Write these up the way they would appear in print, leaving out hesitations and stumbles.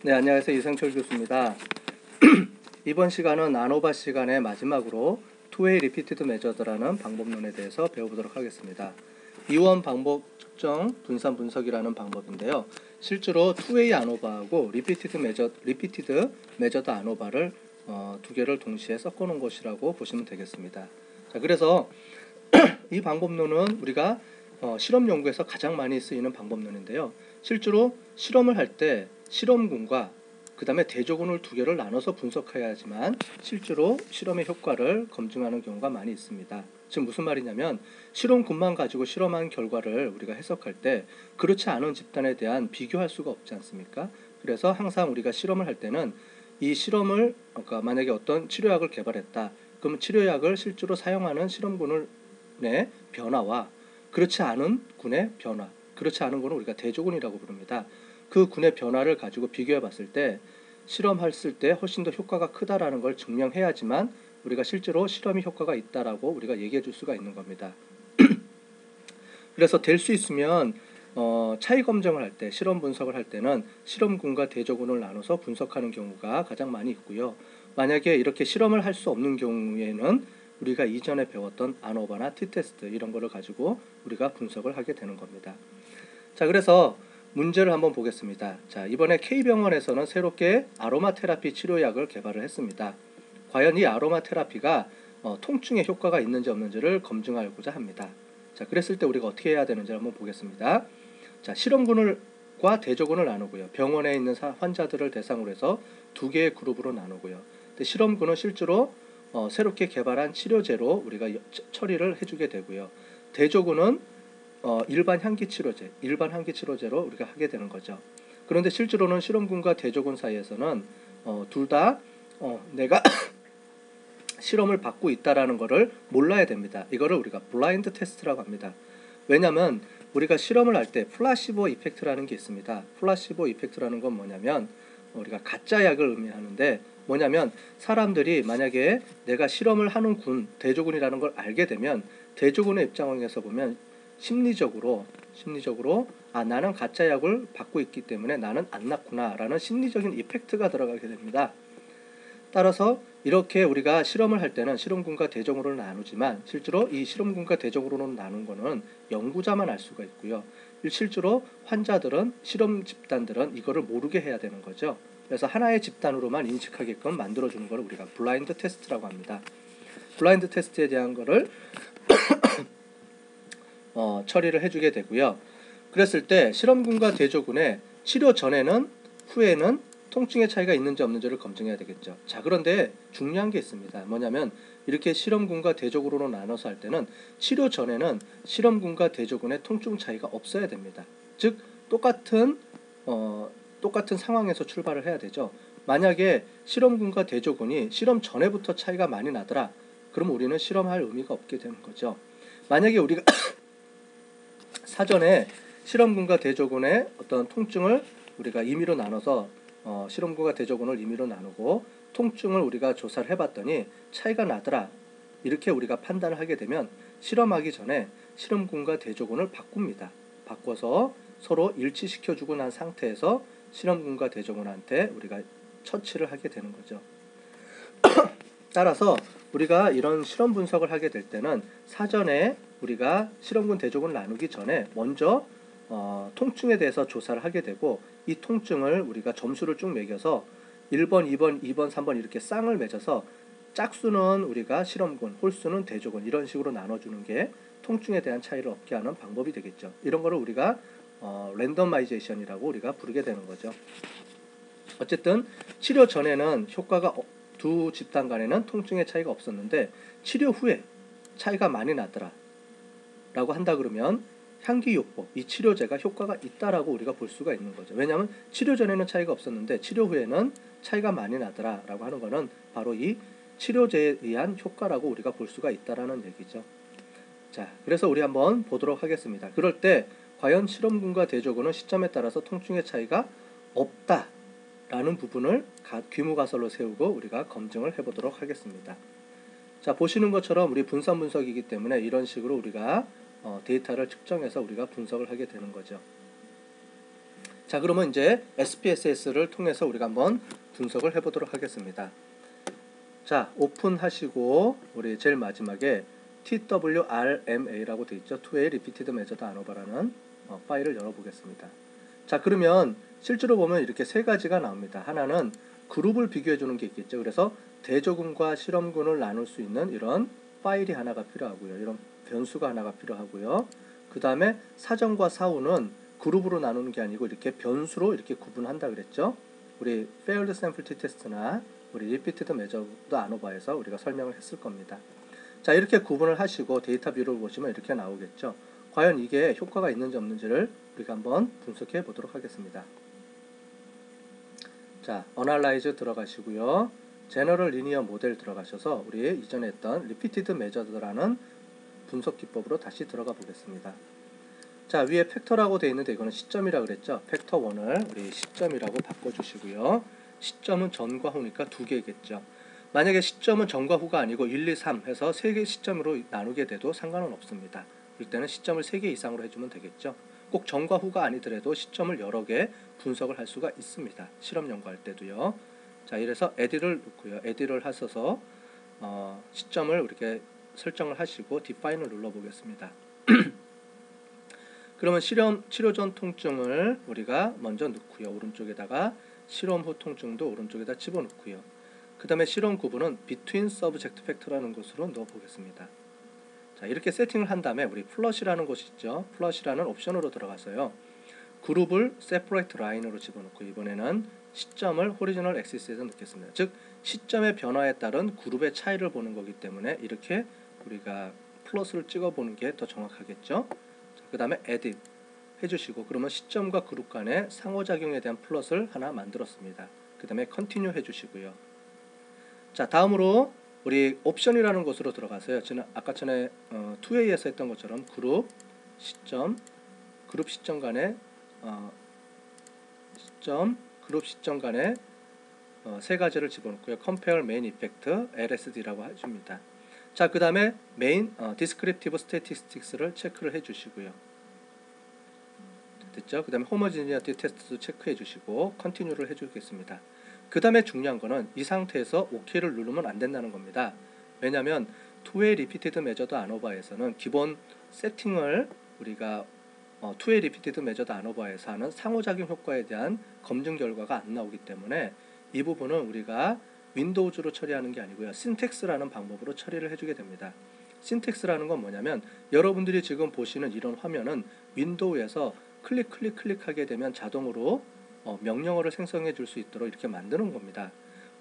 네, 안녕하세요. 이상철 교수입니다. 이번 시간은 아노바 시간의 마지막으로 투웨이 리피티드 메저드라는 방법론에 대해서 배워보도록 하겠습니다. 이원 방법 측정 분산 분석이라는 방법인데요. 실제로 투웨이 아노바하고 리피티드 메저드 아노바를 두 개를 동시에 섞어 놓은 것이라고 보시면 되겠습니다. 자, 그래서 이 방법론은 우리가 실험 연구에서 가장 많이 쓰이는 방법론인데요. 실제로 실험을 할 때 실험군과 그 다음에 대조군을 두 개를 나눠서 분석해야지만 실제로 실험의 효과를 검증하는 경우가 많이 있습니다. 즉 무슨 말이냐면 실험군만 가지고 실험한 결과를 우리가 해석할 때 그렇지 않은 집단에 대한 비교할 수가 없지 않습니까? 그래서 항상 우리가 실험을 할 때는 이 실험을 만약에 어떤 치료약을 개발했다. 그러면 치료약을 실제로 사용하는 실험군의 변화와 그렇지 않은 군의 변화, 그렇지 않은 군은 우리가 대조군이라고 부릅니다. 그 군의 변화를 가지고 비교해 봤을 때 실험했을 때 훨씬 더 효과가 크다라는 걸 증명해야지만 우리가 실제로 실험이 효과가 있다라고 우리가 얘기해 줄 수가 있는 겁니다. 그래서 될 수 있으면 차이 검증을 할 때, 실험 분석을 할 때는 실험군과 대조군을 나눠서 분석하는 경우가 가장 많이 있고요. 만약에 이렇게 실험을 할 수 없는 경우에는 우리가 이전에 배웠던 아노바나 T-테스트 이런 거를 가지고 우리가 분석을 하게 되는 겁니다. 자, 그래서 문제를 한번 보겠습니다. 자, 이번에 K병원에서는 새롭게 아로마 테라피 치료약을 개발을 했습니다. 과연 이 아로마 테라피가 통증에 효과가 있는지 없는지를 검증하고자 합니다. 자, 그랬을 때 우리가 어떻게 해야 되는지 한번 보겠습니다. 자, 실험군과 대조군을 나누고요. 병원에 있는 환자들을 대상으로 해서 두 개의 그룹으로 나누고요. 실험군은 실제로 새롭게 개발한 치료제로 우리가 처리를 해주게 되고요. 대조군은 일반 향기 치료제로 우리가 하게 되는 거죠. 그런데 실제로는 실험군과 대조군 사이에서는 둘 다 내가 실험을 받고 있다라는 것을 몰라야 됩니다. 이거를 우리가 블라인드 테스트라고 합니다. 왜냐하면 우리가 실험을 할 때 플라시보 이펙트라는 게 있습니다. 플라시보 이펙트라는 건 뭐냐면 우리가 가짜 약을 의미하는데 뭐냐면 사람들이 만약에 내가 실험을 하는 대조군이라는 걸 알게 되면 대조군의 입장에서 보면 심리적으로 나는 가짜 약을 받고 있기 때문에 나는 안 낫구나 라는 심리적인 이펙트가 들어가게 됩니다. 따라서 이렇게 우리가 실험을 할 때는 실험군과 대조군으로 나누지만 실제로 이 실험군과 대조군으로 나눈 거는 연구자만 알 수가 있고요. 실제로 환자들은 실험 집단들은 이거를 모르게 해야 되는 거죠. 그래서 하나의 집단으로만 인식하게끔 만들어주는 걸 우리가 블라인드 테스트라고 합니다. 블라인드 테스트에 대한 거를 처리를 해주게 되고요. 그랬을 때 실험군과 대조군의 치료 전에는 후에는 통증의 차이가 있는지 없는지를 검증해야 되겠죠. 자, 그런데 중요한 게 있습니다. 뭐냐면 이렇게 실험군과 대조군으로 나눠서 할 때는 치료 전에는 실험군과 대조군의 통증 차이가 없어야 됩니다. 즉 똑같은 상황에서 출발을 해야 되죠. 만약에 실험군과 대조군이 실험 전에부터 차이가 많이 나더라. 그럼 우리는 실험할 의미가 없게 되는 거죠. 만약에 우리가 사전에 실험군과 대조군의 어떤 통증을 우리가 임의로 나눠서 실험군과 대조군을 임의로 나누고 통증을 우리가 조사를 해봤더니 차이가 나더라. 이렇게 우리가 판단을 하게 되면 실험하기 전에 실험군과 대조군을 바꿉니다. 바꿔서 서로 일치시켜주고 난 상태에서 실험군과 대조군한테 우리가 처치를 하게 되는 거죠. 따라서 우리가 이런 실험 분석을 하게 될 때는 사전에 우리가 실험군 대조군을 나누기 전에 먼저 통증에 대해서 조사를 하게 되고 이 통증을 우리가 점수를 쭉 매겨서 1번, 2번, 2번, 3번 이렇게 쌍을 맺어서 짝수는 우리가 실험군, 홀수는 대조군 이런 식으로 나눠주는 게 통증에 대한 차이를 얻게 하는 방법이 되겠죠. 이런 거를 우리가 랜더마이제이션이라고 우리가 부르게 되는 거죠. 어쨌든 치료 전에는 효과가 두 집단 간에는 통증의 차이가 없었는데 치료 후에 차이가 많이 나더라 라고 한다 그러면 향기요법, 이 치료제가 효과가 있다라고 우리가 볼 수가 있는 거죠. 왜냐하면 치료 전에는 차이가 없었는데 치료 후에는 차이가 많이 나더라 라고 하는 거는 바로 이 치료제에 의한 효과라고 우리가 볼 수가 있다라는 얘기죠. 자, 그래서 우리 한번 보도록 하겠습니다. 그럴 때 과연 실험군과 대조군은 시점에 따라서 통증의 차이가 없다라는 부분을 귀무가설로 세우고 우리가 검증을 해보도록 하겠습니다. 자, 보시는 것처럼 우리 분산 분석이기 때문에 이런 식으로 우리가 데이터를 측정해서 우리가 분석을 하게 되는 거죠. 자, 그러면 이제 SPSS를 통해서 우리가 한번 분석을 해보도록 하겠습니다. 자, 오픈하시고 우리 제일 마지막에 TWRMA라고 되어 있죠. Two-way Repeated Measured ANOVA라는 파일을 열어보겠습니다. 자, 그러면 실제로 보면 이렇게 세 가지가 나옵니다. 하나는 그룹을 비교해 주는 게 있겠죠. 그래서 대조군과 실험군을 나눌 수 있는 이런 파일이 하나가 필요하고요. 이런 변수가 하나가 필요하고요. 그 다음에 사전과 사후는 그룹으로 나누는 게 아니고 이렇게 변수로 이렇게 구분한다 그랬죠. 우리 Failed Sample T-Test나 우리 Repeated Measured ANOVA에서 우리가 설명을 했을 겁니다. 자, 이렇게 구분을 하시고 데이터 뷰를 보시면 이렇게 나오겠죠. 과연 이게 효과가 있는지 없는지를 우리가 한번 분석해 보도록 하겠습니다. 자, Analyze 들어가시고요. General Linear Model 들어가셔서 우리 이전에 했던 Repeated Measured라는 분석 기법으로 다시 들어가 보겠습니다. 자, 위에 팩터라고 되어 있는데 이거는 시점이라고 그랬죠. 팩터 1을 우리 시점이라고 바꿔주시고요. 시점은 전과 후니까 두 개겠죠. 만약에 시점은 전과 후가 아니고 1, 2, 3 해서 3개 시점으로 나누게 돼도 상관은 없습니다. 그럴 때는 시점을 3개 이상으로 해주면 되겠죠. 꼭 전과 후가 아니더라도 시점을 여러 개 분석을 할 수가 있습니다. 실험 연구할 때도요. 자, 이래서 add를 넣고요. add를 하셔서 시점을 이렇게 설정을 하시고 define을 눌러보겠습니다. 그러면 치료 전 통증을 우리가 먼저 넣고요. 오른쪽에다가 실험 후 통증도 오른쪽에다 집어넣고요. 그 다음에 실험 구분은 between subject factor라는 것으로 넣어보겠습니다. 자, 이렇게 세팅을 한 다음에 우리 플러시라는 곳이 있죠. 플러시라는 옵션으로 들어가서요. 그룹을 separate line으로 집어넣고 이번에는 시점을 horizontal axis에서 넣겠습니다. 즉 시점의 변화에 따른 그룹의 차이를 보는 거기 때문에 이렇게 우리가 플러스를 찍어보는 게 더 정확하겠죠. 그 다음에 add 해주시고 그러면 시점과 그룹 간의 상호작용에 대한 플러스를 하나 만들었습니다. 그 다음에 continue 해주시고요. 자, 다음으로 우리 옵션이라는 곳으로 들어가서요. 저는 아까 전에 2A에서 했던 것처럼 그룹 시점 간의 그룹 시점 간의 세 가지를 집어넣고요. compare main effect LSD라고 해줍니다. 자, 그 다음에 main descriptive statistics를 체크를 해주시고요. 됐죠? 그 다음에 homogeneity test도 체크해 주시고 continue를 해주겠습니다. 그 다음에 중요한 거는 이 상태에서 OK를 누르면 안 된다는 겁니다. 왜냐하면 two-way repeated measured ANOVA에서는 기본 세팅을 우리가 two-way repeated measured ANOVA에서 하는 상호작용 효과에 대한 검증 결과가 안 나오기 때문에 이 부분은 우리가 윈도우즈로 처리하는 게 아니고요. 신텍스라는 방법으로 처리를 해주게 됩니다. 신텍스라는 건 뭐냐면 여러분들이 지금 보시는 이런 화면은 윈도우에서 클릭하게 되면 자동으로 명령어를 생성해 줄 수 있도록 이렇게 만드는 겁니다.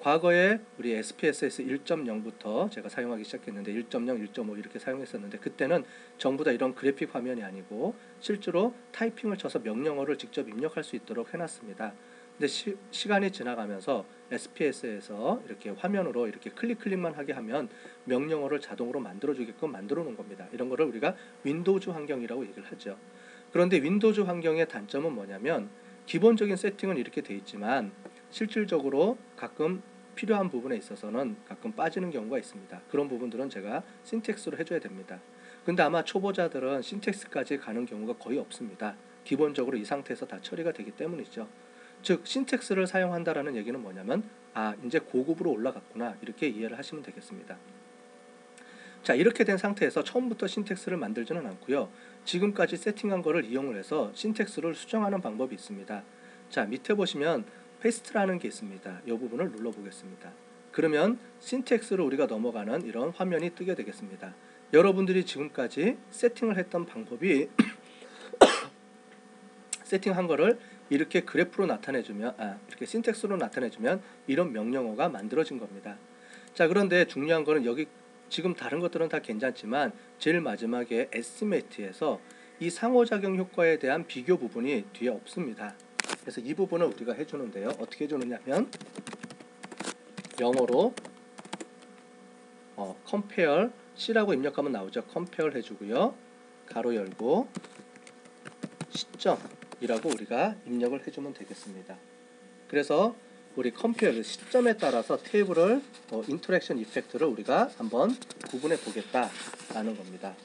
과거에 우리 SPSS 1.0부터 제가 사용하기 시작했는데 1.0, 1.5 이렇게 사용했었는데 그때는 전부 다 이런 그래픽 화면이 아니고 실제로 타이핑을 쳐서 명령어를 직접 입력할 수 있도록 해놨습니다. 근데 시간이 지나가면서 SPS에서 이렇게 화면으로 이렇게 클릭만 하게 하면 명령어를 자동으로 만들어주게끔 만들어 놓은 겁니다. 이런 거를 우리가 윈도우즈 환경이라고 얘기를 하죠. 그런데 윈도우즈 환경의 단점은 뭐냐면 기본적인 세팅은 이렇게 돼 있지만 실질적으로 가끔 필요한 부분에 있어서는 가끔 빠지는 경우가 있습니다. 그런 부분들은 제가 신텍스로 해줘야 됩니다. 근데 아마 초보자들은 신텍스까지 가는 경우가 거의 없습니다. 기본적으로 이 상태에서 다 처리가 되기 때문이죠. 즉 신텍스를 사용한다라는 얘기는 뭐냐면 이제 고급으로 올라갔구나 이렇게 이해를 하시면 되겠습니다. 자, 이렇게 된 상태에서 처음부터 신텍스를 만들지는 않고요. 지금까지 세팅한 거를 이용을 해서 신텍스를 수정하는 방법이 있습니다. 자, 밑에 보시면 페이스트라는 게 있습니다. 이 부분을 눌러보겠습니다. 그러면 신텍스로 우리가 넘어가는 이런 화면이 뜨게 되겠습니다. 여러분들이 지금까지 세팅을 했던 방법이 세팅한 거를 이렇게 그래프로 나타내주면 이렇게 신텍스로 나타내주면 이런 명령어가 만들어진 겁니다. 자, 그런데 중요한 거는 여기 지금 다른 것들은 다 괜찮지만 제일 마지막에 에스티메이트에서 이 상호작용 효과에 대한 비교 부분이 뒤에 없습니다. 그래서 이 부분을 우리가 해주는데요. 어떻게 해주느냐면 영어로 compare C라고 입력하면 나오죠. compare 해주고요. 가로 열고 시점이라고 우리가 입력을 해주면 되겠습니다. 그래서 우리 compare 시점에 따라서 테이블을 인터랙션 이펙트를 우리가 한번 구분해 보겠다라는 겁니다.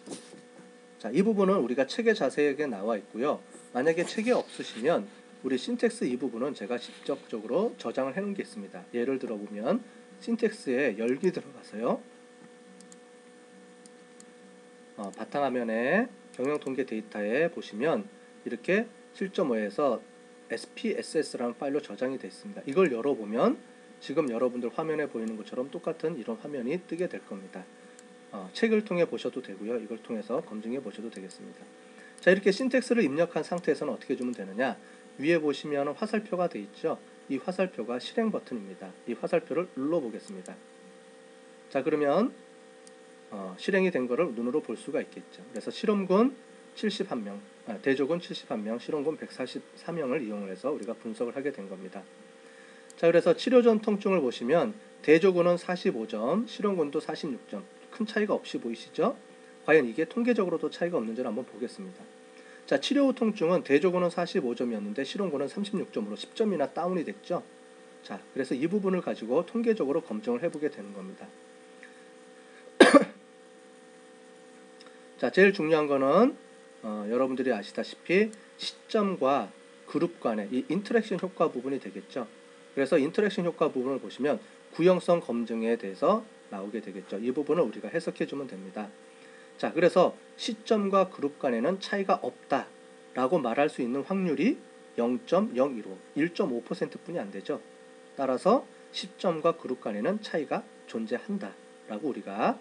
자, 이 부분은 우리가 책에 자세하게 나와 있고요. 만약에 책이 없으시면 우리 신텍스 이 부분은 제가 직접적으로 저장을 해놓은 게 있습니다. 예를 들어 보면 신텍스에 열기 들어가서요. 바탕화면에 경영통계 데이터에 보시면 이렇게 7.5에서 SPSS라는 파일로 저장이 되어 있습니다. 이걸 열어보면 지금 여러분들 화면에 보이는 것처럼 똑같은 이런 화면이 뜨게 될 겁니다. 책을 통해 보셔도 되고요. 이걸 통해서 검증해 보셔도 되겠습니다. 자, 이렇게 신텍스를 입력한 상태에서는 어떻게 주면 되느냐? 위에 보시면 화살표가 되어 있죠. 이 화살표가 실행 버튼입니다. 이 화살표를 눌러 보겠습니다. 자, 그러면 실행이 된 거를 눈으로 볼 수가 있겠죠. 그래서 실험군 71명, 대조군 71명, 실험군 144명을 이용을 해서 우리가 분석을 하게 된 겁니다. 자, 그래서 치료 전 통증을 보시면 대조군은 45점, 실험군도 46점. 큰 차이가 없이 보이시죠? 과연 이게 통계적으로도 차이가 없는지를 한번 보겠습니다. 자, 치료 후 통증은 대조군은 45점이었는데 실험군은 36점으로 10점이나 다운이 됐죠. 자, 그래서 이 부분을 가지고 통계적으로 검증을 해보게 되는 겁니다. 자, 제일 중요한 거는 여러분들이 아시다시피 시점과 그룹 간의 이 인터랙션 효과 부분이 되겠죠. 그래서 인터랙션 효과 부분을 보시면 구형성 검증에 대해서 나오게 되겠죠. 이 부분을 우리가 해석해 주면 됩니다. 자, 그래서 시점과 그룹 간에는 차이가 없다라고 말할 수 있는 확률이 0.015, 1.5% 뿐이 안 되죠. 따라서 시점과 그룹 간에는 차이가 존재한다라고 우리가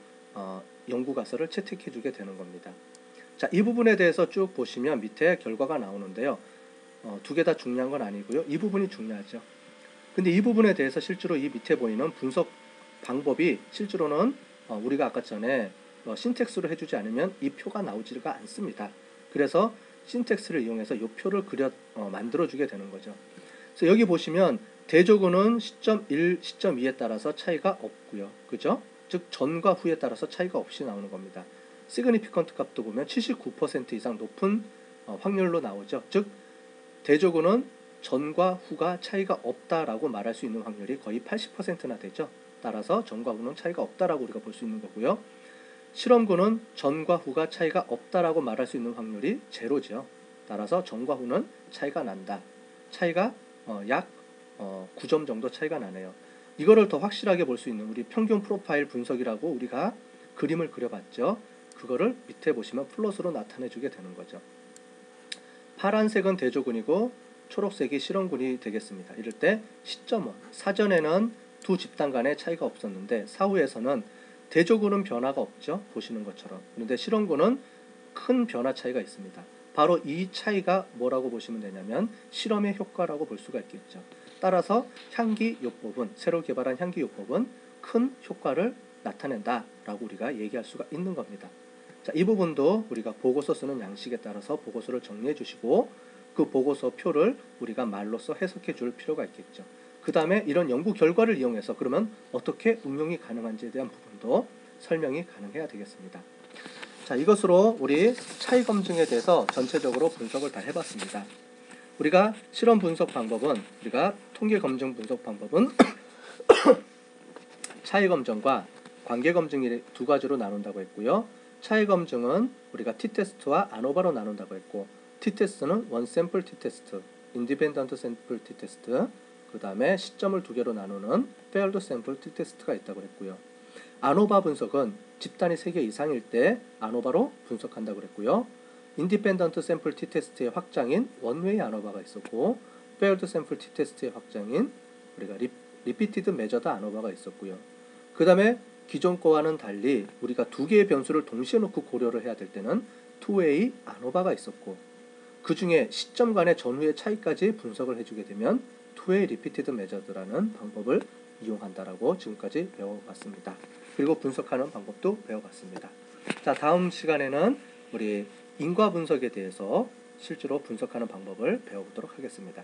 연구가설을 채택해 주게 되는 겁니다. 자, 이 부분에 대해서 쭉 보시면 밑에 결과가 나오는데요. 두 개 다 중요한 건 아니고요. 이 부분이 중요하죠. 근데 이 부분에 대해서 실제로 이 밑에 보이는 분석 방법이 실제로는 우리가 아까 전에 신텍스로 해주지 않으면 이 표가 나오지가 않습니다. 그래서 신텍스를 이용해서 이 표를 만들어 주게 되는 거죠. 그래서 여기 보시면 대조군은 시점 1, 시점 2에 따라서 차이가 없고요. 그죠? 즉 전과 후에 따라서 차이가 없이 나오는 겁니다. 시그니피컨트 값도 보면 79% 이상 높은 확률로 나오죠. 즉 대조군은 전과 후가 차이가 없다라고 말할 수 있는 확률이 거의 80%나 되죠. 따라서 전과 후는 차이가 없다라고 우리가 볼 수 있는 거고요. 실험군은 전과 후가 차이가 없다라고 말할 수 있는 확률이 제로죠. 따라서 전과 후는 차이가 난다. 차이가 약 9점 정도 차이가 나네요. 이거를 더 확실하게 볼 수 있는 우리 평균 프로파일 분석이라고 우리가 그림을 그려봤죠. 그거를 밑에 보시면 플롯으로 나타내 주게 되는 거죠. 파란색은 대조군이고 초록색이 실험군이 되겠습니다. 이럴 때 시점은 사전에는 두 집단 간의 차이가 없었는데 사후에서는 대조군은 변화가 없죠. 보시는 것처럼. 그런데 실험군은 큰 변화 차이가 있습니다. 바로 이 차이가 뭐라고 보시면 되냐면 실험의 효과라고 볼 수가 있겠죠. 따라서 향기요법은 새로 개발한 향기요법은 큰 효과를 나타낸다라고 우리가 얘기할 수가 있는 겁니다. 자, 이 부분도 우리가 보고서 쓰는 양식에 따라서 보고서를 정리해 주시고 그 보고서 표를 우리가 말로써 해석해 줄 필요가 있겠죠. 그 다음에 이런 연구 결과를 이용해서 그러면 어떻게 응용이 가능한지에 대한 부분도 설명이 가능해야 되겠습니다. 자, 이것으로 우리 차이 검증에 대해서 전체적으로 분석을 다 해봤습니다. 우리가 실험 분석 방법은 우리가 통계 검증 분석 방법은 차이 검증과 관계 검증이 두 가지로 나눈다고 했고요. 차이 검증은 우리가 T테스트와 아노바로 나눈다고 했고 T테스트는 원 샘플 T테스트, 인디펜던트 샘플 T테스트, 그 다음에 시점을 두 개로 나누는 페어드 샘플 T테스트가 있다고 했고요. 아노바 분석은 집단이 3개 이상일 때 아노바로 분석한다고 했고요. 인디펜던트 샘플 T테스트의 확장인 원웨이 아노바가 있었고 페어드 샘플 T테스트의 확장인 우리가 리피티드 메저드 아노바가 있었고요. 그 다음에 기존 거와는 달리 우리가 두 개의 변수를 동시에 놓고 고려를 해야 될 때는 투웨이 아노바가 있었고 그 중에 시점 간의 전후의 차이까지 분석을 해주게 되면 투웨이 리피티드 메저드라는 방법을 이용한다라고 지금까지 배워봤습니다. 그리고 분석하는 방법도 배워봤습니다. 자, 다음 시간에는 우리 인과 분석에 대해서 실제로 분석하는 방법을 배워보도록 하겠습니다.